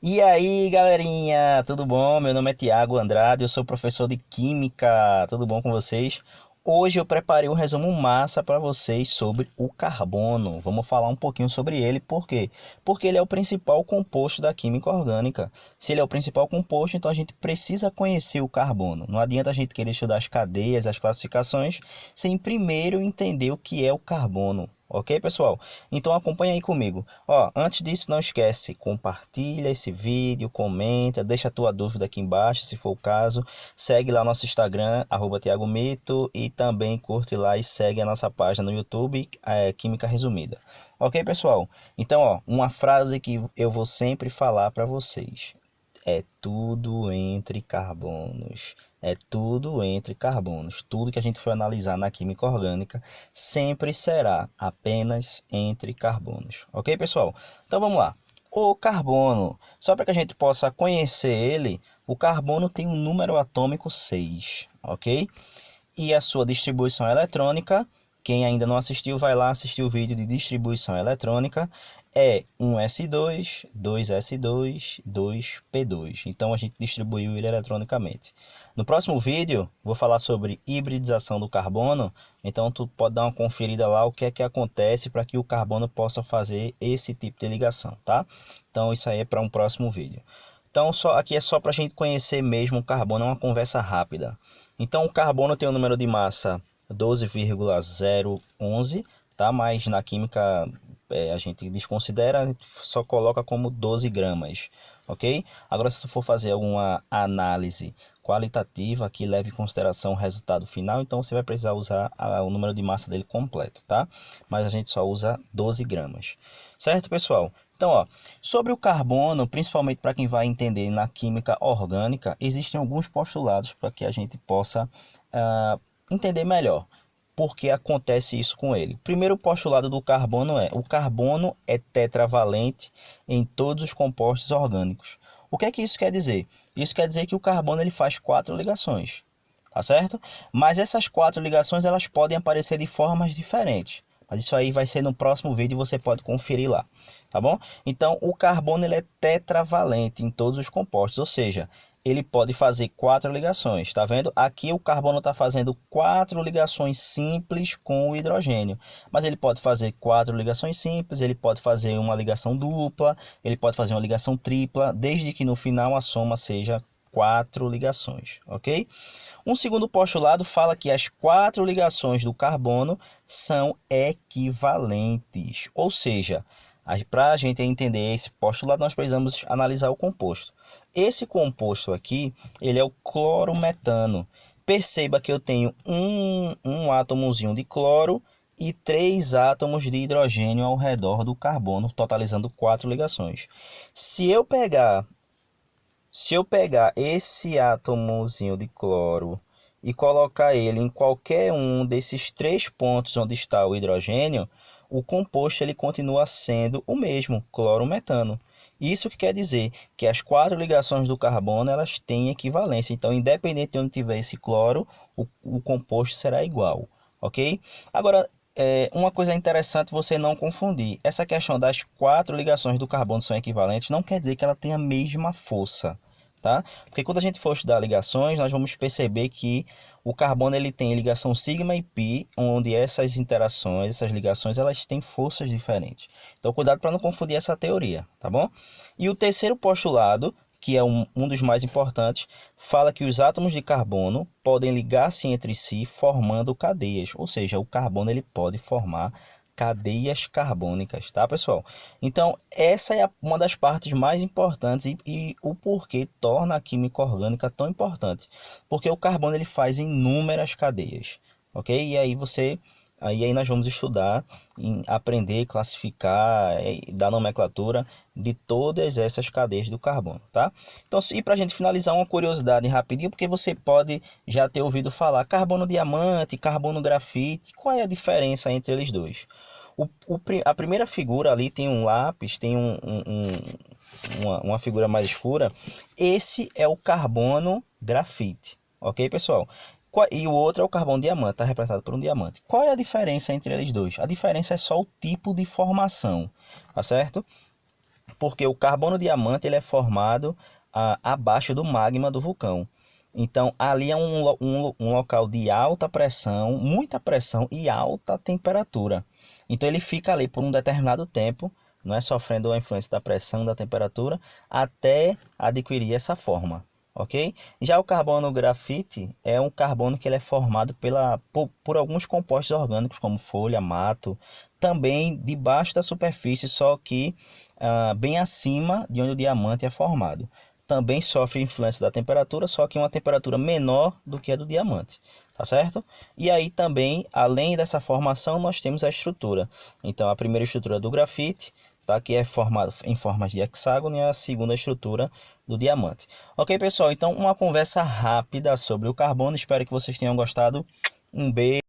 E aí, galerinha, tudo bom? Meu nome é Tiago Andrade, eu sou professor de Química, tudo bom com vocês? Hoje eu preparei um resumo massa para vocês sobre o carbono. Vamos falar um pouquinho sobre ele, por quê? Porque ele é o principal composto da química orgânica. Se ele é o principal composto, então a gente precisa conhecer o carbono. Não adianta a gente querer estudar as cadeias, as classificações, sem primeiro entender o que é o carbono. Ok, pessoal? Então acompanha aí comigo. Ó, antes disso, não esquece, compartilha esse vídeo, comenta, deixa a tua dúvida aqui embaixo, se for o caso. Segue lá nosso Instagram, @TiagoMito, e também curte lá e segue a nossa página no YouTube, Química Resumida. Ok, pessoal? Então, ó, uma frase que eu vou sempre falar para vocês. É tudo entre carbonos. É tudo entre carbonos. Tudo que a gente for analisar na química orgânica sempre será apenas entre carbonos. Ok, pessoal? Então vamos lá. O carbono, só para que a gente possa conhecer ele, o carbono tem um número atômico 6, ok? E a sua distribuição eletrônica, quem ainda não assistiu, vai lá assistir o vídeo de distribuição eletrônica, é 1s2, 2s2, 2p2. Então a gente distribuiu ele eletronicamente. No próximo vídeo, vou falar sobre hibridização do carbono, então tu pode dar uma conferida lá o que é que acontece para que o carbono possa fazer esse tipo de ligação, tá? Então isso aí é para um próximo vídeo. Então, aqui é só para a gente conhecer mesmo o carbono, é uma conversa rápida. Então, o carbono tem um número de massa 12,011, tá? Mas na química a gente desconsidera, a gente só coloca como 12 gramas, ok? Agora, se tu for fazer alguma análise qualitativa que leve em consideração o resultado final, então você vai precisar usar o número de massa dele completo, tá? Mas a gente só usa 12 gramas. Certo, pessoal? Então, ó, sobre o carbono, principalmente para quem vai entender na química orgânica, existem alguns postulados para que a gente possa entender melhor por que acontece isso com ele. O primeiro postulado do carbono é: o carbono é tetravalente em todos os compostos orgânicos. O que é que isso quer dizer? Isso quer dizer que o carbono ele faz 4 ligações, tá certo? Mas essas 4 ligações elas podem aparecer de formas diferentes. Mas isso aí vai ser no próximo vídeo e você pode conferir lá, tá bom? Então, o carbono ele é tetravalente em todos os compostos, ou seja, ele pode fazer 4 ligações, tá vendo? Aqui o carbono está fazendo 4 ligações simples com o hidrogênio, mas ele pode fazer 4 ligações simples, ele pode fazer uma ligação dupla, ele pode fazer uma ligação tripla, desde que no final a soma seja 4 ligações, ok? Um segundo postulado fala que as 4 ligações do carbono são equivalentes, ou seja, para a gente entender esse postulado, nós precisamos analisar o composto. Esse composto aqui, ele é o clorometano. Perceba que eu tenho um átomozinho de cloro e 3 átomos de hidrogênio ao redor do carbono, totalizando 4 ligações. Se eu pegar esse átomozinho de cloro e colocar ele em qualquer um desses 3 pontos onde está o hidrogênio, o composto ele continua sendo o mesmo, cloro-metano. Isso que quer dizer que as 4 ligações do carbono elas têm equivalência. Então, independente de onde tiver esse cloro, o composto será igual, ok? Agora, uma coisa interessante você não confundir. Essa questão das 4 ligações do carbono são equivalentes não quer dizer que ela tenha a mesma força, tá? Porque quando a gente for estudar ligações, nós vamos perceber que o carbono ele tem ligação sigma e pi, onde essas interações, essas ligações, elas têm forças diferentes. Então, cuidado para não confundir essa teoria, tá bom? E o terceiro postulado, que é um dos mais importantes, fala que os átomos de carbono podem ligar-se entre si formando cadeias, ou seja, o carbono ele pode formar cadeias carbônicas, tá, pessoal? Então, essa é uma das partes mais importantes e o porquê torna a química orgânica tão importante, porque o carbono ele faz inúmeras cadeias, ok? Aí nós vamos estudar, aprender, classificar, dar nomenclatura de todas essas cadeias do carbono, tá? Então, e para a gente finalizar, uma curiosidade rapidinho, porque você pode já ter ouvido falar carbono diamante, carbono grafite, qual é a diferença entre eles dois? A primeira figura ali tem um lápis, tem uma figura mais escura, esse é o carbono grafite, ok, pessoal? E o outro é o carbono diamante, está representado por um diamante. Qual é a diferença entre eles dois? A diferença é só o tipo de formação, tá certo? porque o carbono diamante ele é formado abaixo do magma do vulcão. Então, ali é um local de alta pressão, muita pressão e alta temperatura. Então, ele fica ali por um determinado tempo, não é, sofrendo a influência da pressão, da temperatura, até adquirir essa forma, ok? Já o carbono grafite é um carbono que ele é formado por alguns compostos orgânicos, como folha, mato, também debaixo da superfície, só que bem acima de onde o diamante é formado. Também sofre influência da temperatura, só que uma temperatura menor do que a do diamante, tá certo? E aí também, além dessa formação, nós temos a estrutura. Então, a primeira estrutura do grafite, tá, que é formada em formas de hexágono, e a segunda estrutura do diamante. Ok, pessoal? Então, uma conversa rápida sobre o carbono. Espero que vocês tenham gostado. Um beijo.